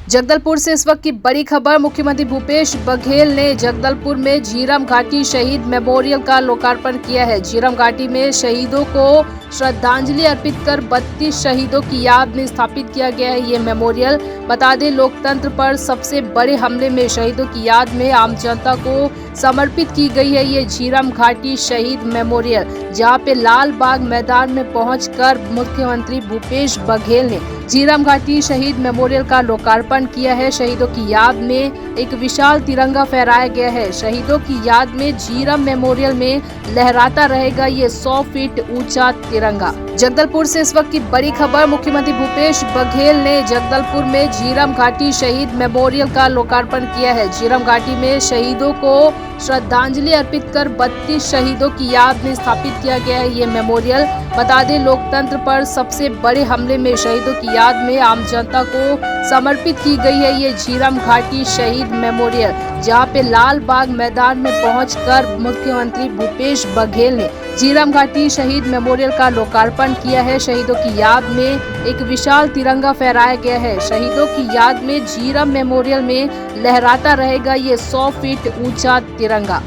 जगदलपुर से इस वक्त की बड़ी खबर। मुख्यमंत्री भूपेश बघेल ने जगदलपुर में झीरम घाटी शहीद मेमोरियल का लोकार्पण किया है। झीरम घाटी में शहीदों को श्रद्धांजलि अर्पित कर 32 शहीदों की याद में स्थापित किया गया है ये मेमोरियल। बता दें, लोकतंत्र पर सबसे बड़े हमले में शहीदों की याद में आम जनता को समर्पित की गई है ये झीरम घाटी शहीद मेमोरियल, जहां पे लाल बाग मैदान में पहुंचकर मुख्यमंत्री भूपेश बघेल ने झीरम घाटी शहीद मेमोरियल का लोकार्पण किया है। शहीदों की याद में एक विशाल तिरंगा फहराया गया है। शहीदों की याद में झीरम मेमोरियल में लहराता रहेगा ये 100 फीट ऊंचा तिरंगा। जगदलपुर से इस वक्त की बड़ी खबर। मुख्यमंत्री भूपेश बघेल ने जगदलपुर में झीरम घाटी शहीद मेमोरियल का लोकार्पण किया है। झीरम घाटी में शहीदों को श्रद्धांजलि अर्पित कर 32 शहीदों की याद में स्थापित किया गया है ये मेमोरियल। बता दें, लोकतंत्र पर सबसे बड़े हमले में शहीदों की याद में आम जनता को समर्पित की गई है ये झीरम घाटी शहीद मेमोरियल, जहां पे लाल बाग मैदान में पहुंचकर मुख्यमंत्री भूपेश बघेल ने झीरम घाटी शहीद मेमोरियल का लोकार्पण किया है। शहीदों की याद में एक विशाल तिरंगा फहराया गया है। शहीदों की याद में झीरम मेमोरियल में लहराता रहेगा ये 100 फीट ऊंचा तिरंगा।